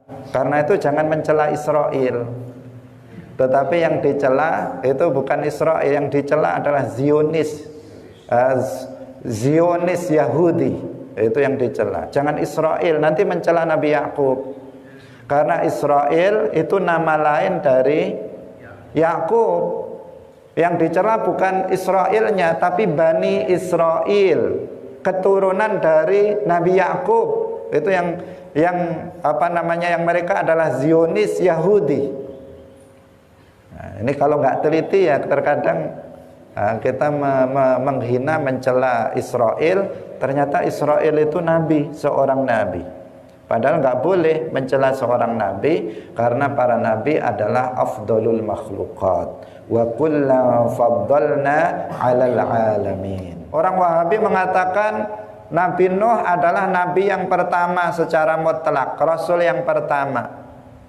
Karena itu jangan mencela Israel. Tetapi yang dicela itu bukan Israel, yang dicela adalah Zionis, Zionis Yahudi, itu yang dicela. Jangan Israel, nanti mencela Nabi Yakub. Karena Israel itu nama lain dari Yakub. Yang dicela bukan Israelnya, tapi Bani Israel, keturunan dari Nabi Yakub. Itu yang yang mereka adalah Zionis Yahudi. Nah, ini kalau nggak teliti ya terkadang kita menghina, mencela Israel. Ternyata Israel itu nabi, seorang nabi. Padahal nggak boleh mencela seorang nabi, karena para nabi adalah afdalul makhluqat wa kullan faddalna 'alal alamin. Orang Wahabi mengatakan Nabi Nuh adalah nabi yang pertama secara mutlak, rasul yang pertama.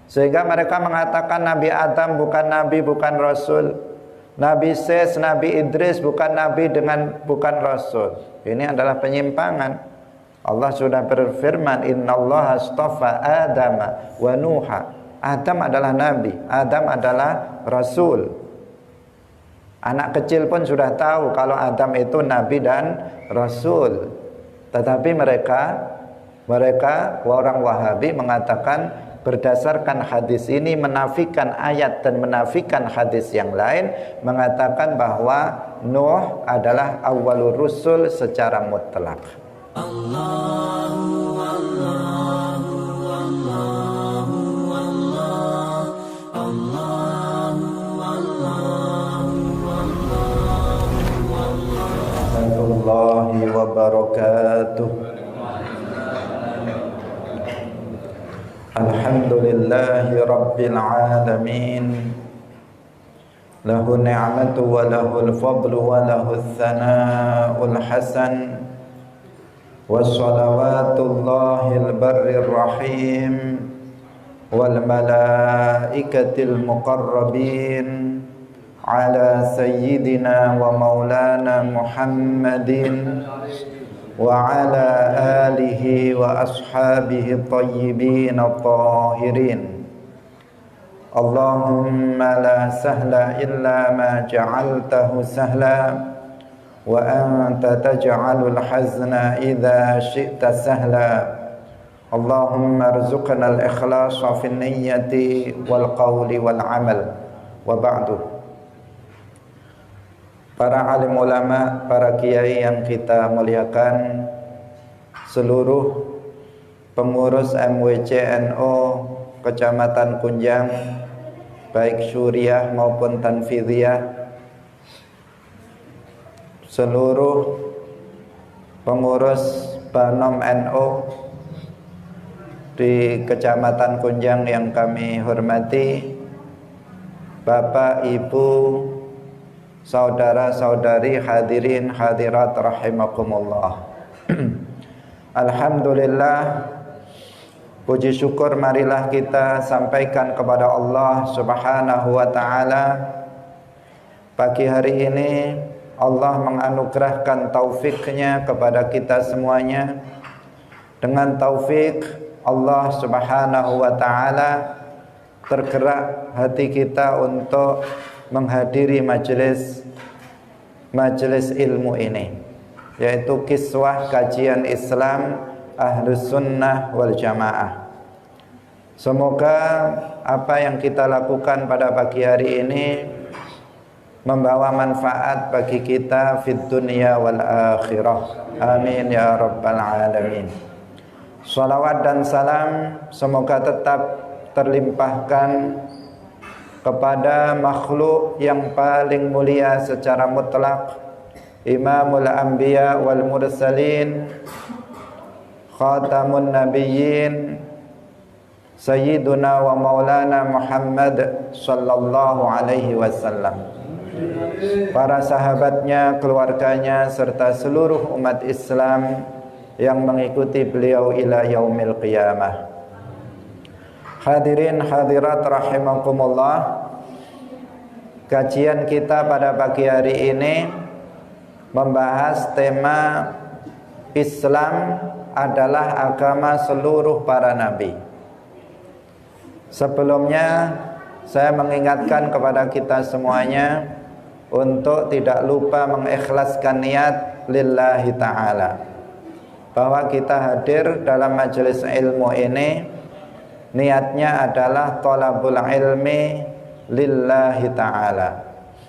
Sehingga mereka mengatakan Nabi Adam bukan nabi, bukan rasul. Nabi Ses, Nabi Idris bukan nabi bukan rasul. Ini adalah penyimpangan. Allah sudah berfirman, innallaha astafa Adama wa Nuha. Adam adalah nabi, Adam adalah rasul. Anak kecil pun sudah tahu kalau Adam itu nabi dan rasul. Tetapi mereka orang Wahabi mengatakan berdasarkan hadis ini menafikan ayat dan menafikan hadis yang lain, mengatakan bahwa Nuh adalah awwalur rusul secara mutlak. Allahu Allahu Allahu Allahu Allahu wa barakatuh. Alhamdulillahi Rabbil Alamin. Lahu ni'matu wa lahul fadlu wa lahul thana'ul hasan. Wassalawatullahil barrir rahim wal malaikatil muqarrabin ala sayyidina wa maulana Muhammadin wa ala alihi wa ashabihi tayyibin at-tahirin. Allahumma la sahla illa ma ja'altahu sahla wa anta taj'alul hazna idza syi'ta sahla. Allahumma arzuqna al-ikhlasa fi niyyati wal qawli wal amal. Wa ba'du. Para alim ulama, para kiai yang kita muliakan, seluruh pengurus MWCNO Kecamatan Kunjang, baik syuriah maupun tanfidhiyah, seluruh pengurus Banom NU di Kecamatan Kunjang yang kami hormati, Bapak, Ibu, saudara-saudari, hadirin hadirat rahimakumullah. Alhamdulillah, puji syukur marilah kita sampaikan kepada Allah Subhanahu wa ta'ala. Pagi hari ini Allah menganugerahkan taufiknya kepada kita semuanya. Dengan taufik Allah Subhanahu wa ta'ala, tergerak hati kita untuk menghadiri majelis ilmu ini, yaitu kiswah kajian Islam Ahlus Sunnah wal Jamaah. Semoga apa yang kita lakukan pada pagi hari ini membawa manfaat bagi kita fid dunya wal akhirah. Amin ya rabbal alamin. Salawat dan salam semoga tetap terlimpahkan kepada makhluk yang paling mulia secara mutlak, Imamul Anbiya wal Mursalin, Khatamun Nabiyyin, Sayyiduna wa Maulana Muhammad sallallahu alaihi wasallam, para sahabatnya, keluarganya, serta seluruh umat Islam yang mengikuti beliau ila yaumil qiyamah. Hadirin hadirat rahimakumullah, kajian kita pada pagi hari ini membahas tema Islam adalah agama seluruh para nabi. Sebelumnya saya mengingatkan kepada kita semuanya untuk tidak lupa mengikhlaskan niat lillahi ta'ala, bahwa kita hadir dalam majelis ilmu ini niatnya adalah thalabul ilmi lillahi ta'ala,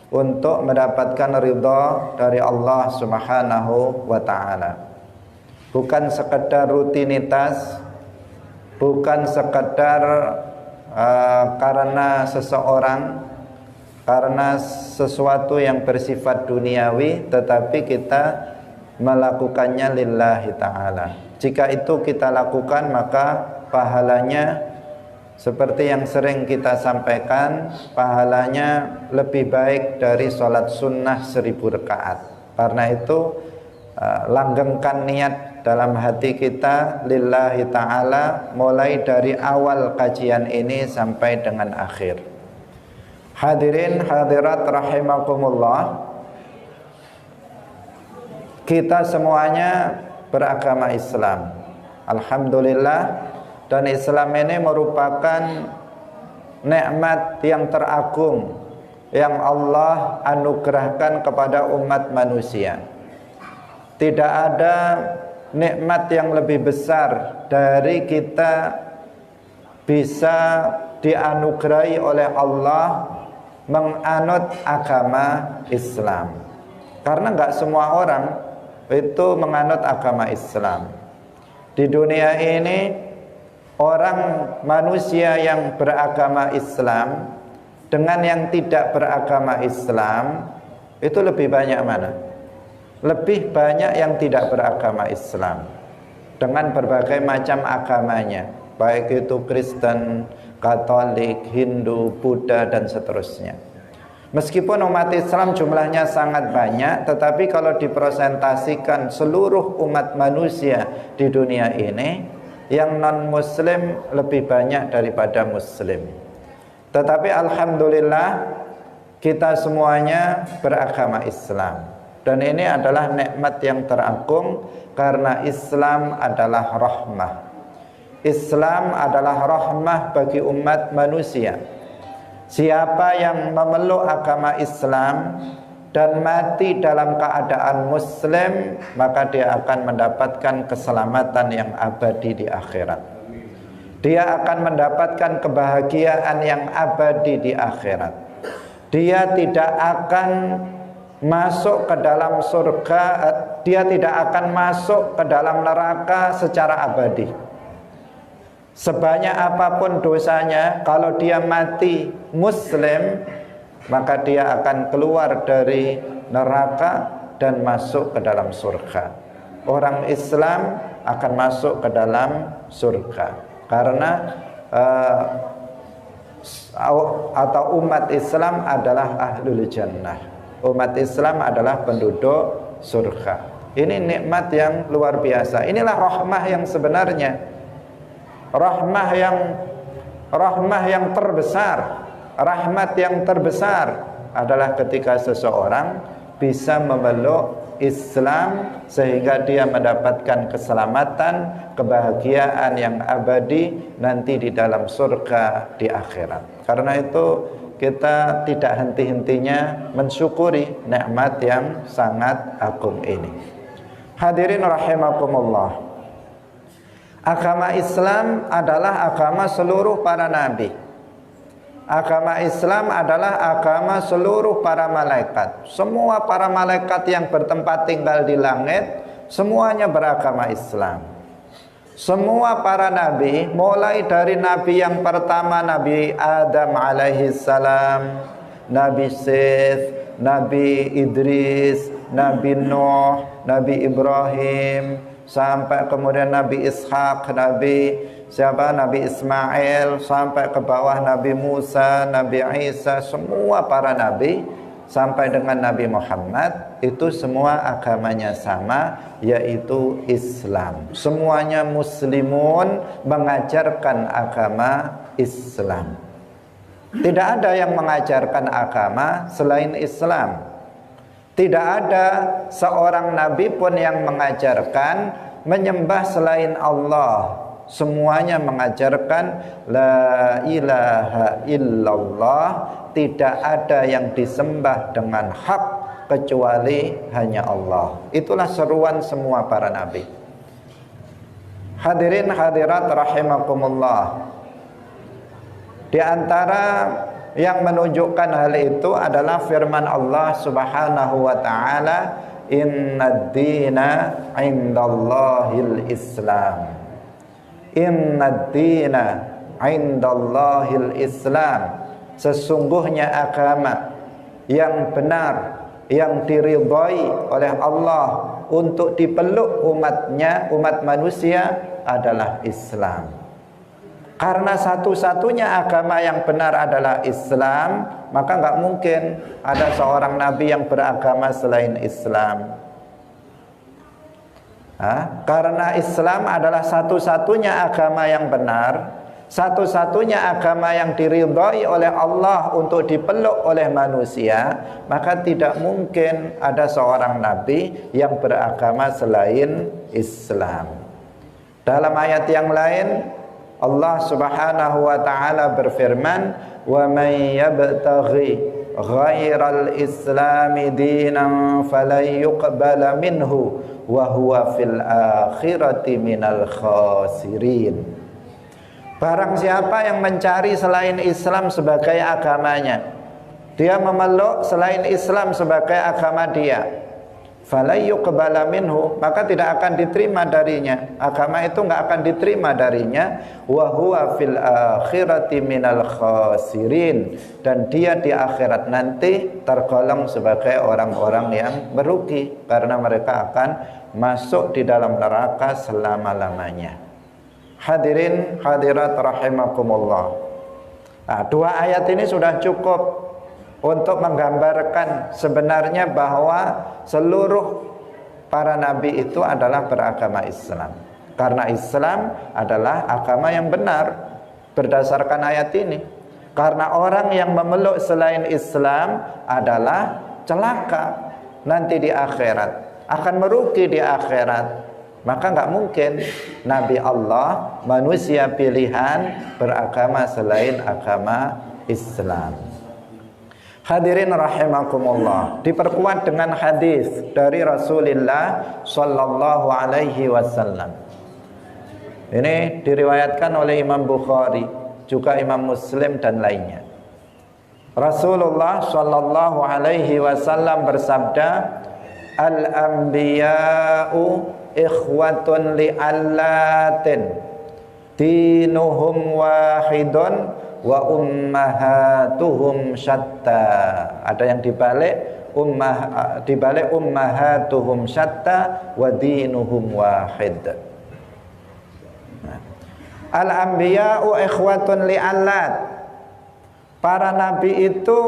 untuk mendapatkan ridha dari Allah Subhanahu wa ta'ala. Bukan sekedar rutinitas, bukan sekedar karena seseorang, karena sesuatu yang bersifat duniawi, tetapi kita melakukannya lillahi ta'ala. Jika itu kita lakukan, maka pahalanya seperti yang sering kita sampaikan, pahalanya lebih baik dari sholat sunnah 1000 rakaat. Karena itu langgengkan niat dalam hati kita lillahi ta'ala, mulai dari awal kajian ini sampai dengan akhir. Hadirin hadirat rahimakumullah, kita semuanya beragama Islam, alhamdulillah. Dan Islam ini merupakan nikmat yang teragung yang Allah anugerahkan kepada umat manusia. Tidak ada nikmat yang lebih besar dari kita bisa dianugerahi oleh Allah menganut agama Islam. Karena enggak semua orang itu menganut agama Islam. Di dunia ini orang manusia yang beragama Islam dengan yang tidak beragama Islam itu lebih banyak mana? Lebih banyak yang tidak beragama Islam dengan berbagai macam agamanya, baik itu Kristen, Katolik, Hindu, Buddha dan seterusnya. Meskipun umat Islam jumlahnya sangat banyak, tetapi kalau dipresentasikan seluruh umat manusia di dunia ini, yang non muslim lebih banyak daripada muslim. Tetapi alhamdulillah kita semuanya beragama Islam. Dan ini adalah nikmat yang teragung, karena Islam adalah rahmah. Islam adalah rahmah bagi umat manusia. Siapa yang memeluk agama Islam dan mati dalam keadaan muslim, maka dia akan mendapatkan keselamatan yang abadi di akhirat. Dia akan mendapatkan kebahagiaan yang abadi di akhirat. Dia tidak akan masuk ke dalam surga, dia tidak akan masuk ke dalam neraka secara abadi. Sebanyak apapun dosanya, kalau dia mati muslim, maka dia akan keluar dari neraka dan masuk ke dalam surga. Orang Islam akan masuk ke dalam surga karena atau umat Islam adalah ahlul jannah. Umat Islam adalah penduduk surga. Ini nikmat yang luar biasa. Inilah rahmah yang sebenarnya, rahmah yang terbesar. Rahmat yang terbesar adalah ketika seseorang bisa memeluk Islam sehingga dia mendapatkan keselamatan, kebahagiaan yang abadi nanti di dalam surga di akhirat. Karena itu kita tidak henti-hentinya mensyukuri nikmat yang sangat agung ini. Hadirin rahimakumullah, agama Islam adalah agama seluruh para nabi. Agama Islam adalah agama seluruh para malaikat. Semua para malaikat yang bertempat tinggal di langit, semuanya beragama Islam. Semua para nabi, mulai dari nabi yang pertama, Nabi Adam alaihi salam, Nabi Seth, Nabi Idris, Nabi Nuh, Nabi Ibrahim, sampai kemudian Nabi Ishak, Nabi Ismail, sampai ke bawah Nabi Musa, Nabi Isa, semua para nabi sampai dengan Nabi Muhammad, itu semua agamanya sama, yaitu Islam. Semuanya muslimun, mengajarkan agama Islam. Tidak ada yang mengajarkan agama selain Islam. Tidak ada seorang nabi pun yang mengajarkan menyembah selain Allah. semuanya mengajarkan la ilaha illallah, tidak ada yang disembah dengan hak kecuali hanya Allah. Itulah seruan semua para nabi. Hadirin hadirat rahimakumullah, di antara yang menunjukkan hal itu adalah firman Allah Subhanahu wa taala, innad dina indallahil Islam. Innad dina indallahil Islam. Sesungguhnya agama yang benar, yang diridhai oleh Allah untuk dipeluk umatnya, umat manusia adalah Islam. Karena satu-satunya agama yang benar adalah Islam, maka nggak mungkin ada seorang nabi yang beragama selain Islam. Karena Islam adalah satu-satunya agama yang benar, satu-satunya agama yang diridhai oleh Allah untuk dipeluk oleh manusia, maka tidak mungkin ada seorang nabi yang beragama selain Islam. Dalam ayat yang lain, Allah Subhanahu wa taala berfirman, "Wa may yabtaghi ghairal islami dinan falan yuqbala minhu wa huwa fil akhirati minal khasirin." Barang siapa yang mencari selain Islam sebagai agamanya, dia memeluk selain Islam sebagai agama dia, fala yuqbala minhu, maka tidak akan diterima darinya. Agama itu enggak akan diterima darinya. Wa huwa fil akhirati minal khasirin, dan dia di akhirat nanti tergolong sebagai orang-orang yang merugi, karena mereka akan masuk di dalam neraka selama-lamanya. Hadirin hadirat rahimakumullah. Dua ayat ini sudah cukup untuk menggambarkan sebenarnya bahwa seluruh para nabi itu adalah beragama Islam. Karena Islam adalah agama yang benar berdasarkan ayat ini. Karena orang yang memeluk selain Islam adalah celaka nanti di akhirat, akan merugi di akhirat. Maka nggak mungkin Nabi Allah, manusia pilihan, beragama selain agama Islam. Hadirin rahimakumullah, diperkuat dengan hadis dari Rasulullah sallallahu alaihi wasallam. Ini diriwayatkan oleh Imam Bukhari, juga Imam Muslim dan lainnya. Rasulullah sallallahu alaihi wasallam bersabda, "Al-anbiya'u ikhwatun li'allatin, dinuhum wahidun wa ummahatuhum syatta." Ada yang dibalik ummahatuhum syatta wa dinuhum wahid. Al-anbiya'u ikhwatun li'allat. Para nabi itu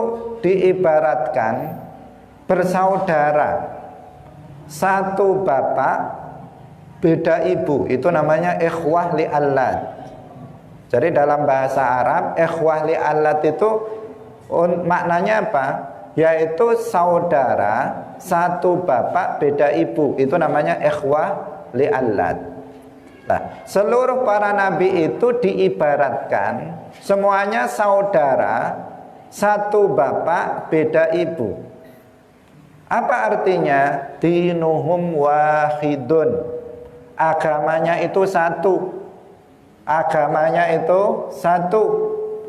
diibaratkan bersaudara, satu bapak beda ibu, itu namanya ikhwah li'allat. Jadi dalam bahasa Arab, ikhwah li'allat itu maknanya apa? Yaitu saudara satu bapak beda ibu, itu namanya ikhwah li'allat. Nah, seluruh para nabi itu diibaratkan semuanya saudara satu bapak beda ibu. Apa artinya? Dinuhum wahidun. Agamanya itu satu. Agamanya itu satu.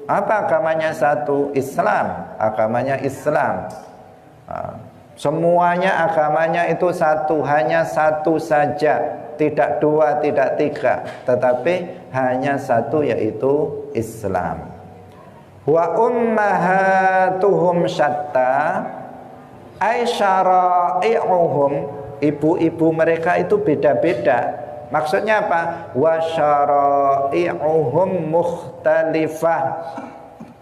Apa agamanya satu? Islam. Agamanya Islam. Semuanya agamanya itu satu, hanya satu saja. Tidak dua, tidak tiga, tetapi hanya satu, yaitu Islam. Wa ummahatuhum syatta, ay syara'i'uhum, ibu-ibu mereka itu beda-beda. Maksudnya apa? Wa syara'i'uhum mukhtalifah.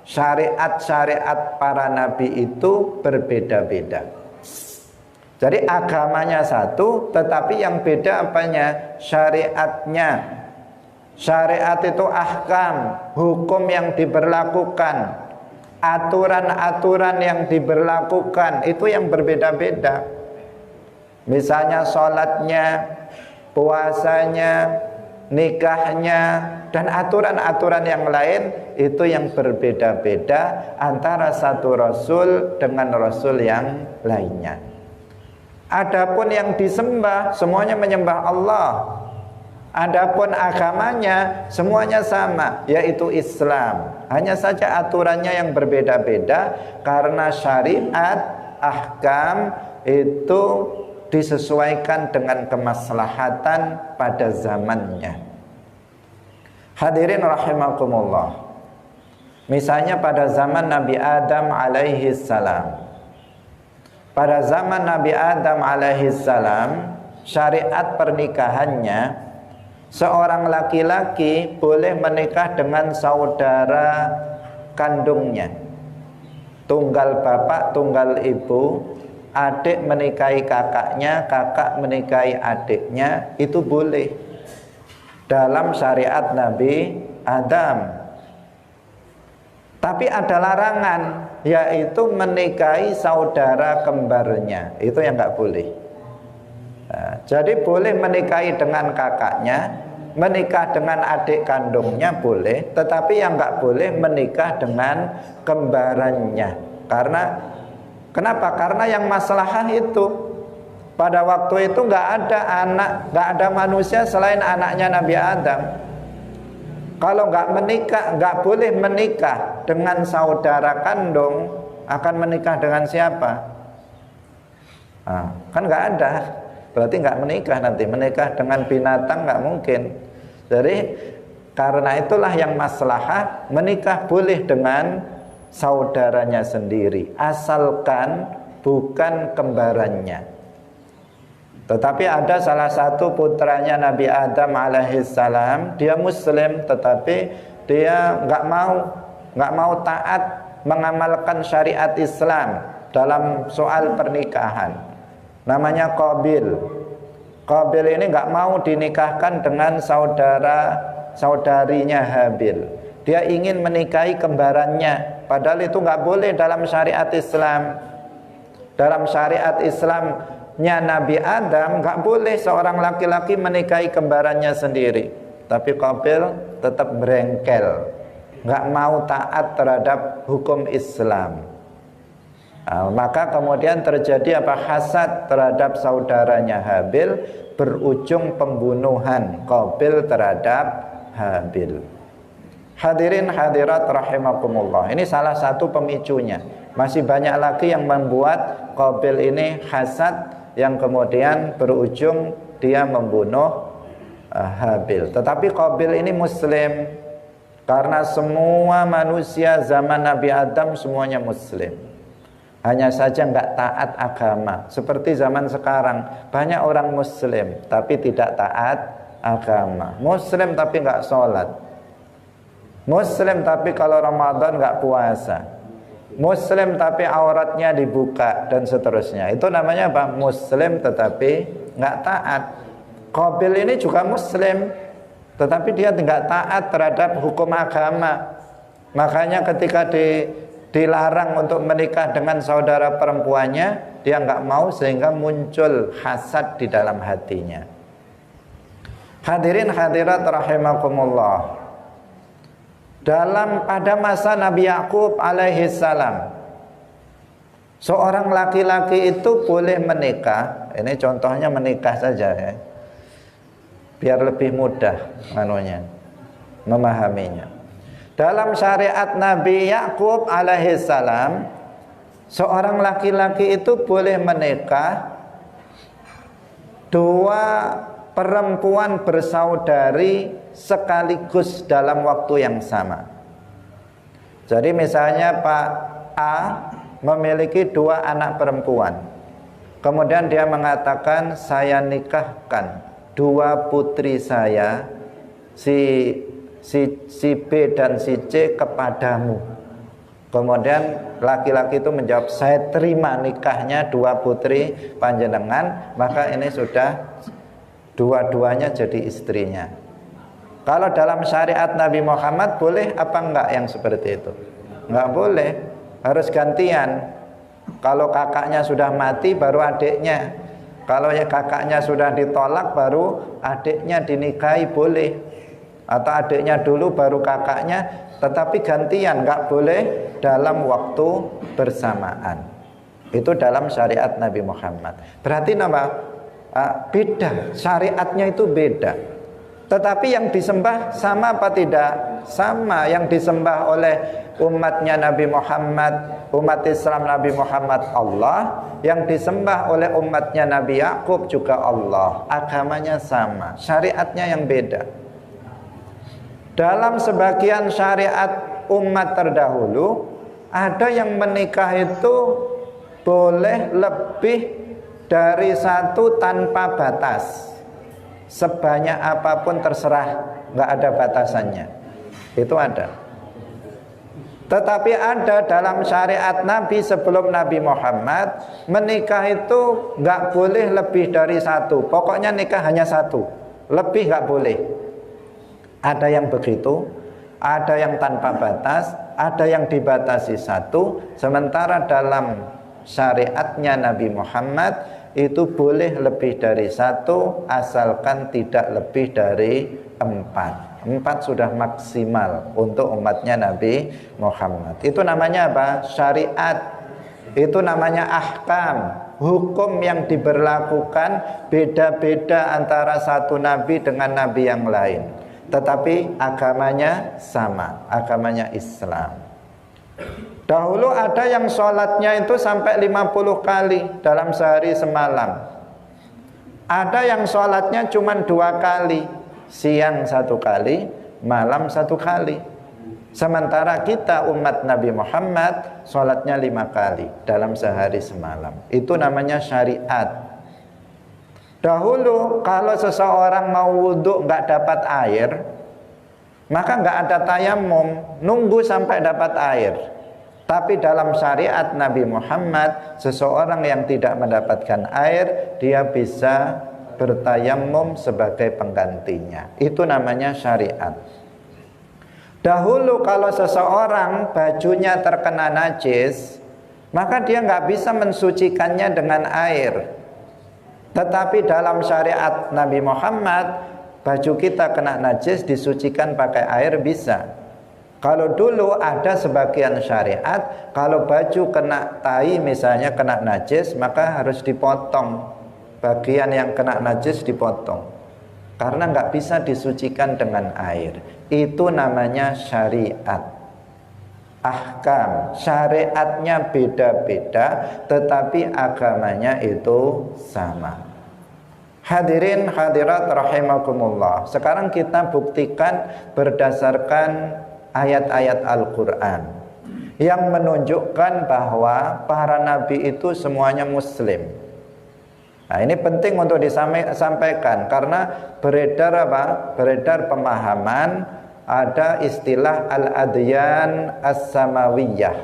Syariat-syariat para nabi itu berbeda-beda. Jadi agamanya satu, tetapi yang beda apanya? Syariatnya. Syariat itu ahkam, hukum yang diberlakukan, aturan-aturan yang diberlakukan, itu yang berbeda-beda. Misalnya sholatnya, puasanya, nikahnya, dan aturan-aturan yang lain itu yang berbeda-beda antara satu rasul dengan rasul yang lainnya. Adapun yang disembah semuanya menyembah Allah. Adapun agamanya semuanya sama, yaitu Islam. Hanya saja aturannya yang berbeda-beda karena syariat, ahkam itu disesuaikan dengan kemaslahatan pada zamannya. Hadirin rahimakumullah. Misalnya pada zaman Nabi Adam alaihi salam. Pada zaman Nabi Adam alaihi salam, syariat pernikahannya, seorang laki-laki boleh menikah dengan saudara kandungnya. Tunggal bapak, tunggal ibu. Adik menikahi kakaknya, kakak menikahi adiknya, itu boleh dalam syariat Nabi Adam. Tapi ada larangan, yaitu menikahi saudara kembarnya. Itu yang nggak boleh. Nah, jadi boleh menikahi dengan kakaknya, menikah dengan adik kandungnya boleh, tetapi yang nggak boleh menikah dengan kembarannya. Kenapa? Karena yang maslahah itu pada waktu itu nggak ada anak, nggak ada manusia selain anaknya Nabi Adam. Kalau nggak menikah, nggak boleh menikah dengan saudara kandung, akan menikah dengan siapa? Nah, kan nggak ada, berarti nggak menikah nanti. Menikah dengan binatang nggak mungkin. Jadi karena itulah yang maslahah, menikah boleh dengan saudaranya sendiri, asalkan bukan kembarannya. Tetapi ada salah satu putranya Nabi Adam alaihissalam, dia muslim tetapi dia nggak mau taat mengamalkan syariat Islam dalam soal pernikahan. Namanya Qabil. Qabil ini nggak mau dinikahkan dengan saudarinya Habil. Dia ingin menikahi kembarannya, padahal itu nggak boleh dalam syariat Islam. Dalam syariat Islamnya Nabi Adam nggak boleh seorang laki-laki menikahi kembarannya sendiri. Tapi Qabil tetap berengkel, nggak mau taat terhadap hukum Islam. Nah, maka kemudian terjadi hasad terhadap saudaranya Habil, berujung pembunuhan Qabil terhadap Habil. Hadirin hadirat rahimakumullah. Ini salah satu pemicunya. Masih banyak lagi yang membuat Qabil ini hasad, yang kemudian berujung dia membunuh Habil. Tetapi Qabil ini muslim, karena semua manusia zaman Nabi Adam semuanya muslim. Hanya saja nggak taat agama. Seperti zaman sekarang, banyak orang muslim tapi tidak taat agama. Muslim tapi nggak sholat. Muslim tapi kalau Ramadan nggak puasa. Muslim tapi auratnya dibuka dan seterusnya. Itu namanya apa? Muslim tetapi nggak taat. Qabil ini juga muslim, tetapi dia tidak taat terhadap hukum agama. Makanya ketika dilarang untuk menikah dengan saudara perempuannya, dia nggak mau, sehingga muncul hasad di dalam hatinya. Hadirin hadirat rahimakumullah. Pada masa Nabi Yakub alaihi salam, seorang laki-laki itu boleh menikah. Ini contohnya menikah saja ya, biar lebih mudah memahaminya. Dalam syariat Nabi Yakub alaihi salam, seorang laki-laki itu boleh menikah dua perempuan bersaudari sekaligus dalam waktu yang sama. Jadi misalnya Pak A memiliki dua anak perempuan, kemudian dia mengatakan, saya nikahkan dua putri saya, si B dan si C kepadamu. Kemudian laki-laki itu menjawab, saya terima nikahnya dua putri panjenengan, maka ini sudah dua-duanya jadi istrinya. Kalau dalam syariat Nabi Muhammad boleh apa enggak yang seperti itu? Enggak boleh, harus gantian. Kalau kakaknya sudah mati baru adiknya. Kalau ya kakaknya sudah ditolak baru adiknya dinikahi boleh, atau adiknya dulu baru kakaknya, tetapi gantian, nggak boleh dalam waktu bersamaan. Itu dalam syariat Nabi Muhammad. Berarti nama beda, syariatnya itu beda. Tetapi yang disembah sama apa tidak? Sama. Yang disembah oleh umatnya Nabi Muhammad, umat Islam Nabi Muhammad, Allah. Yang disembah oleh umatnya Nabi Yakub juga Allah. Agamanya sama, syariatnya yang beda. Dalam sebagian syariat umat terdahulu, ada yang menikah itu boleh lebih dari satu tanpa batas. Sebanyak apapun terserah, nggak ada batasannya. Itu ada. Tetapi ada dalam syariat Nabi sebelum Nabi Muhammad, menikah itu nggak boleh lebih dari satu. Pokoknya nikah hanya satu, lebih nggak boleh. Ada yang begitu, ada yang tanpa batas, ada yang dibatasi satu. Sementara dalam syariatnya Nabi Muhammad itu boleh lebih dari satu, asalkan tidak lebih dari 4. 4 sudah maksimal untuk umatnya Nabi Muhammad. Itu namanya apa? Syariat. Itu namanya ahkam. Hukum yang diberlakukan beda-beda antara satu nabi dengan nabi yang lain, tetapi agamanya sama, agamanya Islam. Dahulu ada yang sholatnya itu sampai 50 kali dalam sehari semalam. Ada yang sholatnya cuma 2 kali, siang 1 kali, malam 1 kali. Sementara kita umat Nabi Muhammad sholatnya 5 kali dalam sehari semalam. Itu namanya syariat. Dahulu kalau seseorang mau wudhu nggak dapat air, maka nggak ada tayamum, nunggu sampai dapat air. Tapi dalam syariat Nabi Muhammad, seseorang yang tidak mendapatkan air, dia bisa bertayamum sebagai penggantinya. Itu namanya syariat. Dahulu kalau seseorang bajunya terkena najis, maka dia nggak bisa mensucikannya dengan air. Tetapi dalam syariat Nabi Muhammad, baju kita kena najis disucikan pakai air bisa. Kalau dulu ada sebagian syariat, kalau baju kena tai misalnya kena najis, maka harus dipotong. Bagian yang kena najis dipotong, karena nggak bisa disucikan dengan air. Itu namanya syariat. Ahkam, syariatnya beda-beda, tetapi agamanya itu sama. Hadirin hadirat rahimakumullah. Sekarang kita buktikan berdasarkan ayat-ayat Al-Quran yang menunjukkan bahwa para nabi itu semuanya muslim. Nah, ini penting untuk disampaikan karena beredar apa? Beredar pemahaman ada istilah al-adyan as-samawiyah.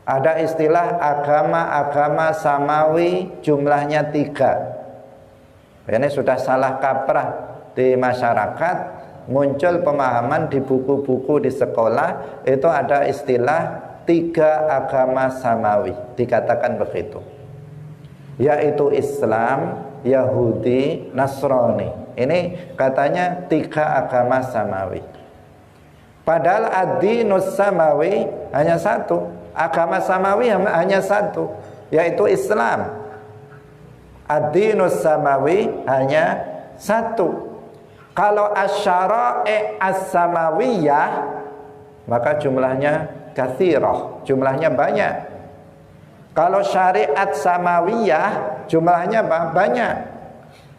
Ada istilah agama-agama samawi, jumlahnya 3. Ini sudah salah kaprah di masyarakat. Muncul pemahaman di buku-buku di sekolah, itu ada istilah 3 agama samawi, dikatakan begitu, yaitu Islam, Yahudi, Nasrani. Ini katanya 3 agama samawi. Padahal ad-dinus samawi hanya 1. Agama samawi hanya 1, yaitu Islam. Ad-dinus samawi hanya 1. Kalau asy-syara'i as-samawiyah, maka jumlahnya katsirah, jumlahnya banyak. Kalau syariat samawiyah, jumlahnya banyak.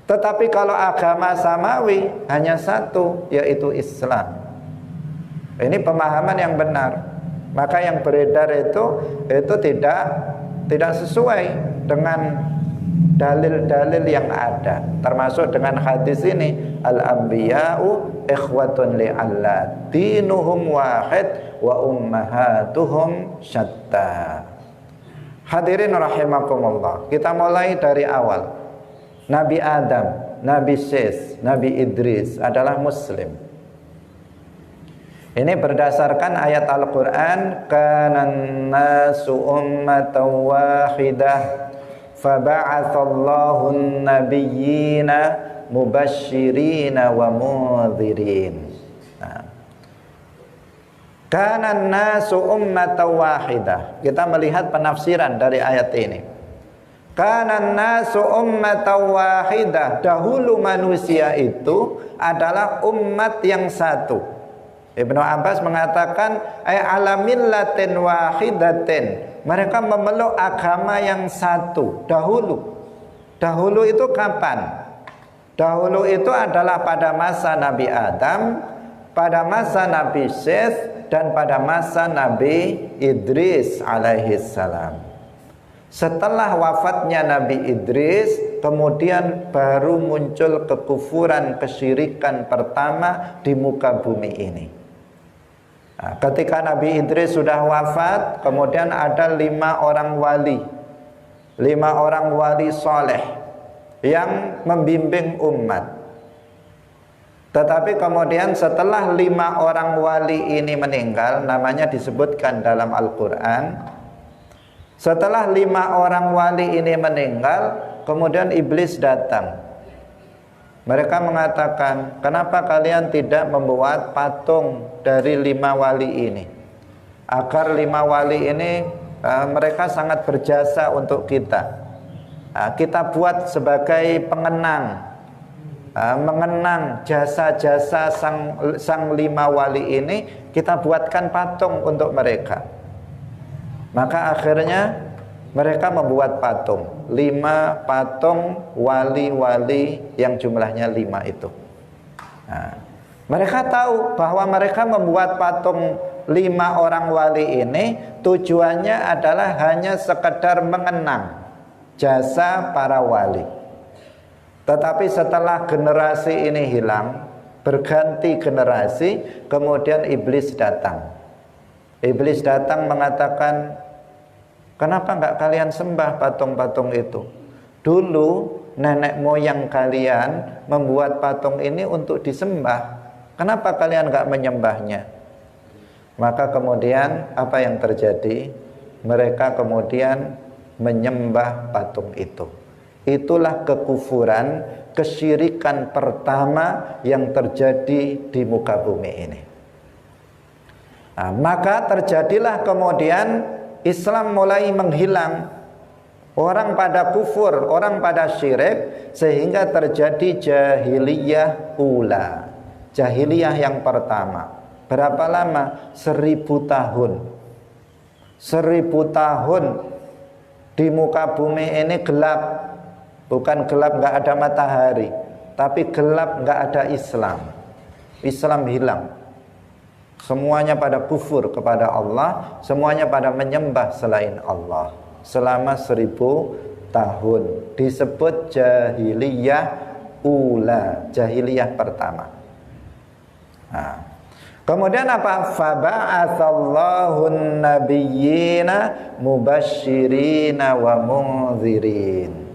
Tetapi kalau agama samawi hanya 1, yaitu Islam. Ini pemahaman yang benar. Maka yang beredar itu tidak sesuai dengan dalil-dalil yang ada, termasuk dengan hadis ini, al-anbiya'u ikhwatun li'allah, dinuhum wahid wa ummahatuhum syatta. Hadirin rahimakumullah, kita mulai dari awal. Nabi Adam, Nabi Syes, Nabi Idris adalah muslim. Ini berdasarkan ayat Al-Quran, kanan nasu ummatan wahidah Faba'atsallahu an-nabiyyina mubasysyirina wa mundhirin. Nah, kana an-nasu ummatan wahidah. Kita melihat penafsiran dari ayat ini. Kana an-nasu ummatan wahidah. Dahulu manusia itu adalah umat yang satu. Ibnu Abbas mengatakan ay ala millatin wahidatin. Mereka memeluk agama yang satu dahulu. Dahulu itu kapan? Dahulu itu adalah pada masa Nabi Adam, pada masa Nabi Syekh, dan pada masa Nabi Idris alaihissalam. Setelah wafatnya Nabi Idris, kemudian baru muncul kekufuran, kesyirikan pertama di muka bumi ini. Nah, ketika Nabi Idris sudah wafat, kemudian ada 5 orang wali, 5 orang wali soleh yang membimbing umat. Tetapi kemudian setelah 5 orang wali ini meninggal, namanya disebutkan dalam Al-Quran. Setelah 5 orang wali ini meninggal, kemudian iblis datang. Mereka mengatakan, kenapa kalian tidak membuat patung dari 5 wali ini? Agar 5 wali ini mereka sangat berjasa untuk kita. Kita buat sebagai pengenang, mengenang jasa-jasa sang 5 wali ini. Kita buatkan patung untuk mereka. Maka akhirnya mereka membuat patung, 5 patung wali-wali yang jumlahnya 5 itu. Nah, mereka tahu bahwa mereka membuat patung 5 orang wali ini tujuannya adalah hanya sekedar mengenang jasa para wali. Tetapi setelah generasi ini hilang, berganti generasi, kemudian iblis datang. Iblis datang mengatakan, kenapa enggak kalian sembah patung-patung itu? Dulu nenek moyang kalian membuat patung ini untuk disembah. Kenapa kalian enggak menyembahnya? Maka kemudian apa yang terjadi? Mereka kemudian menyembah patung itu. Itulah kekufuran, kesyirikan pertama yang terjadi di muka bumi ini. Nah, maka terjadilah kemudian Islam mulai menghilang. Orang pada kufur, orang pada syirik, sehingga terjadi jahiliyah ula. Jahiliyah yang pertama. Berapa lama? 1000 tahun. 1000 tahun di muka bumi ini gelap. Bukan gelap nggak ada matahari, tapi gelap nggak ada Islam. Islam hilang. Semuanya pada kufur kepada Allah, semuanya pada menyembah selain Allah. Selama 1000 tahun disebut jahiliyah ula, jahiliyah pertama. Nah, kemudian apa? Faba'atsallahu an-nabiyyina mubasysyirina wa mundhirin.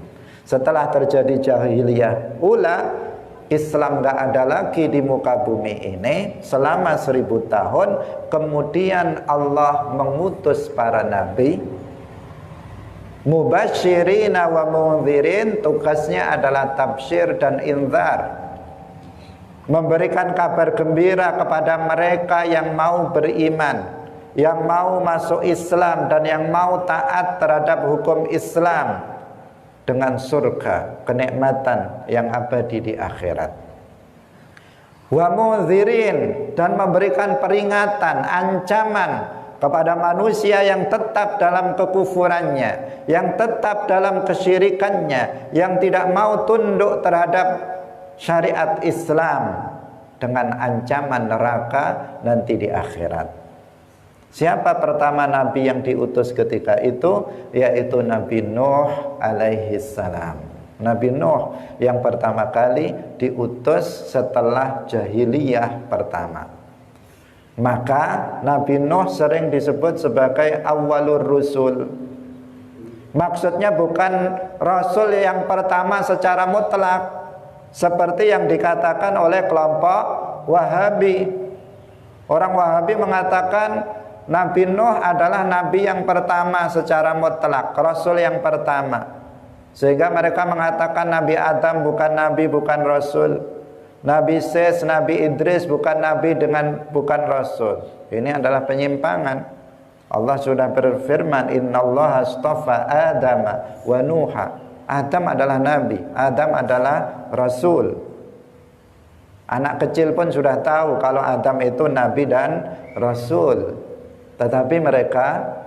Setelah terjadi jahiliyah ula, Islam gak ada lagi di muka bumi ini selama 1000 tahun. Kemudian Allah mengutus para nabi mubasysyirina wa mundhirin. Tugasnya adalah tabsyir dan inzar, memberikan kabar gembira kepada mereka yang mau beriman, yang mau masuk Islam, dan yang mau taat terhadap hukum Islam, dengan surga, kenikmatan yang abadi di akhirat. Wa mundhirin, dan memberikan peringatan, ancaman kepada manusia yang tetap dalam kekufurannya, yang tetap dalam kesyirikannya, yang tidak mau tunduk terhadap syariat Islam, dengan ancaman neraka nanti di akhirat. Siapa pertama nabi yang diutus ketika itu? Yaitu Nabi Nuh alaihi salam. Nabi Nuh yang pertama kali diutus setelah jahiliyah pertama. Maka Nabi Nuh sering disebut sebagai awwalur rusul. Maksudnya bukan rasul yang pertama secara mutlak, seperti yang dikatakan oleh kelompok Wahabi. Orang Wahabi mengatakan Nabi Nuh adalah nabi yang pertama secara mutlak, rasul yang pertama. Sehingga mereka mengatakan Nabi Adam bukan nabi, bukan rasul. Nabi Ses, Nabi Idris bukan nabi bukan rasul. Ini adalah penyimpangan. Allah sudah berfirman, innallaha astafa Adam wa Nuha. Adam adalah nabi, Adam adalah rasul. Anak kecil pun sudah tahu kalau Adam itu nabi dan rasul. Tetapi mereka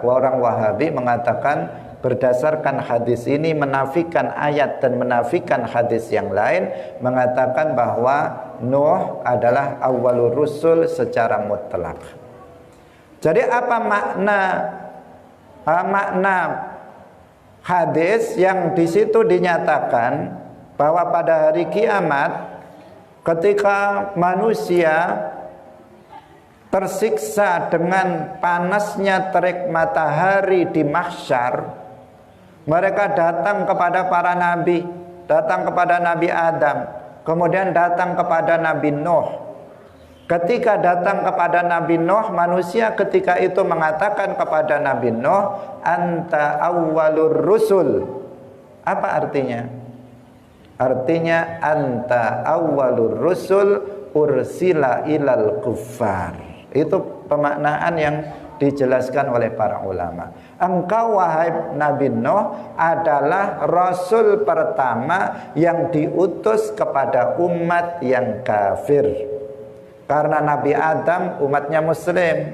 orang Wahabi mengatakan berdasarkan hadis ini menafikan ayat dan menafikan hadis yang lain, mengatakan bahwa Nuh adalah awwalur rusul secara mutlak. Jadi apa makna hadis yang di situ dinyatakan bahwa pada hari kiamat ketika manusia tersiksa dengan panasnya terik matahari di mahsyar, mereka datang kepada para nabi, datang kepada Nabi Adam, kemudian datang kepada Nabi Nuh. Ketika datang kepada Nabi Nuh, manusia ketika itu mengatakan kepada Nabi Nuh, anta awwalur rusul. Apa artinya? Artinya anta awwalur rusul ursila ilal kuffar. Itu pemaknaan yang dijelaskan oleh para ulama. Engkau wahai Nabi Nuh adalah rasul pertama yang diutus kepada umat yang kafir. Karena Nabi Adam umatnya muslim,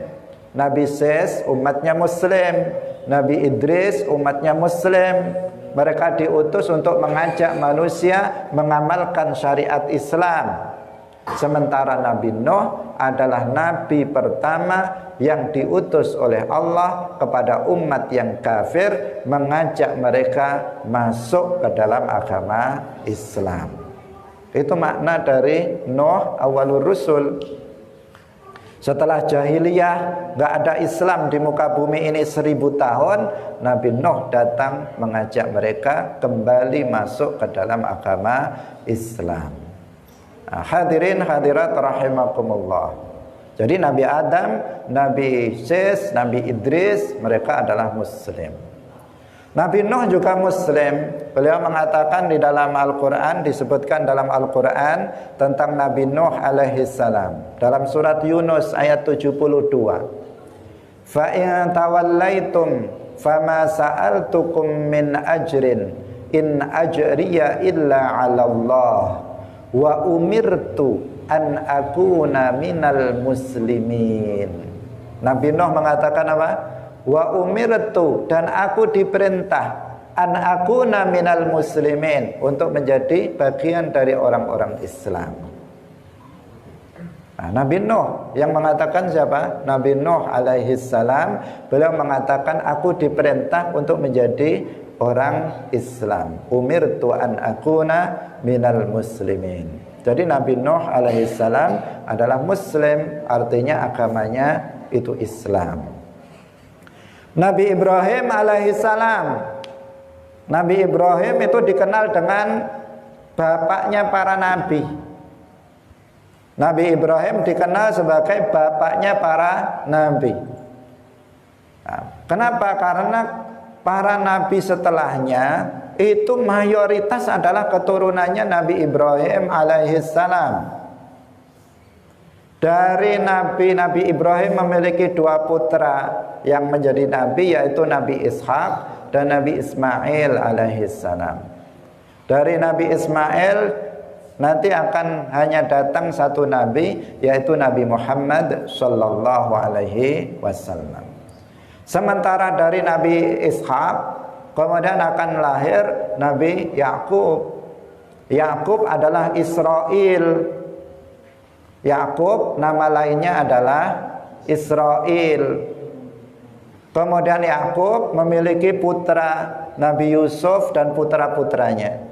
Nabi Ses umatnya muslim, Nabi Idris umatnya muslim. Mereka diutus untuk mengajak manusia mengamalkan syariat Islam. Sementara Nabi Nuh adalah nabi pertama yang diutus oleh Allah kepada umat yang kafir, mengajak mereka masuk ke dalam agama Islam. Itu makna dari Nuh awwalur rusul. Setelah jahiliyah, gak ada Islam di muka bumi ini 1000 tahun, Nabi Nuh datang mengajak mereka kembali masuk ke dalam agama Islam. Nah, hadirin hadirat rahimakumullah. Jadi Nabi Adam, Nabi Ses, Nabi Idris, mereka adalah muslim. Nabi Nuh juga muslim. Beliau mengatakan di dalam Al-Quran, disebutkan dalam Al-Quran tentang Nabi Nuh alaihi salam dalam surat Yunus ayat 72. Fa in tawallaitum fama sa'altukum min ajrin in ajriya illa 'ala Allah wa umirtu an akuna minal muslimin. Nabi Nuh mengatakan apa? Wa umirtu, dan aku diperintah an akuna minal muslimin, untuk menjadi bagian dari orang-orang Islam. Nah, Nabi Nuh yang mengatakan siapa? Nabi Nuh alaihi salam. Beliau mengatakan aku diperintah untuk menjadi orang Islam. Umirtu an akuna minal muslimin. Jadi Nabi Nuh alaihi salam adalah muslim, artinya agamanya itu Islam. Nabi Ibrahim alaihissalam, Nabi Ibrahim itu dikenal dengan bapaknya para nabi. Nabi Ibrahim dikenal sebagai bapaknya para nabi. Nah, kenapa? Karena para nabi setelahnya itu mayoritas adalah keturunannya Nabi Ibrahim alaihissalam. Dari Nabi Ibrahim memiliki 2 putra yang menjadi nabi, yaitu Nabi Ishak dan Nabi Ismail alaihissalam. Dari Nabi Ismail nanti akan hanya datang 1 nabi, yaitu Nabi Muhammad sallallahu alaihi wasallam. Sementara dari Nabi Ishak kemudian akan lahir Nabi Yakub. Yakub adalah Israel. Yakub nama lainnya adalah Israel. Kemudian Yakub memiliki putra Nabi Yusuf dan putra-putranya.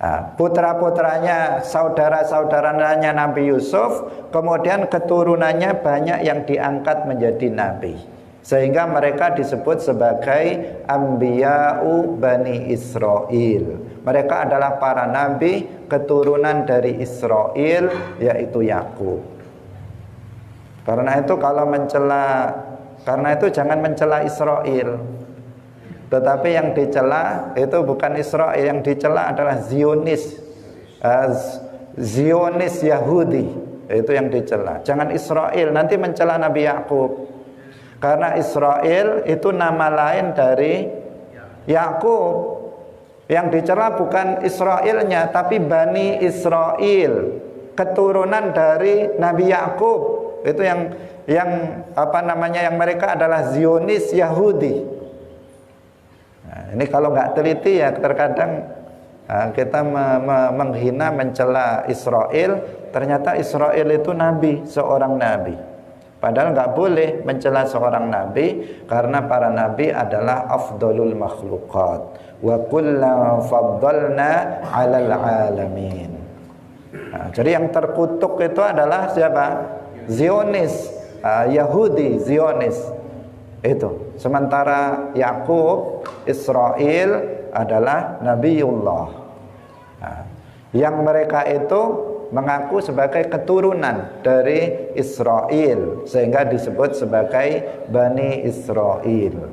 Nah, putra-putranya, saudara-saudaranya Nabi Yusuf, kemudian keturunannya banyak yang diangkat menjadi nabi, sehingga mereka disebut sebagai Anbiya'u Bani Israel. Mereka adalah para nabi keturunan dari Israel, yaitu Yakub. Karena itu jangan mencela Israel. Tetapi yang dicela itu bukan Israel, yang dicela adalah Zionis Yahudi. Itu yang dicela. Jangan Israel, nanti mencela Nabi Yakub. Karena Israel itu nama lain dari Yakub. Yang dicela bukan Israelnya, tapi Bani Israel, keturunan dari Nabi Yakub. Itu yang yang mereka adalah Zionis Yahudi. Nah, ini kalau nggak teliti ya terkadang kita menghina, mencela Israel. Ternyata Israel itu nabi, seorang nabi. Padahal nggak boleh mencela seorang nabi, karena para nabi adalah afdalul makhluqat. Wa kullan faddalna 'alal 'alamin. Nah, jadi yang terkutuk itu adalah siapa? Zionis, Yahudi, Zionis. Itu. Sementara Yakub, Israel adalah Nabiullah. Nah, yang mereka itu mengaku sebagai keturunan dari Israel, sehingga disebut sebagai Bani Israel.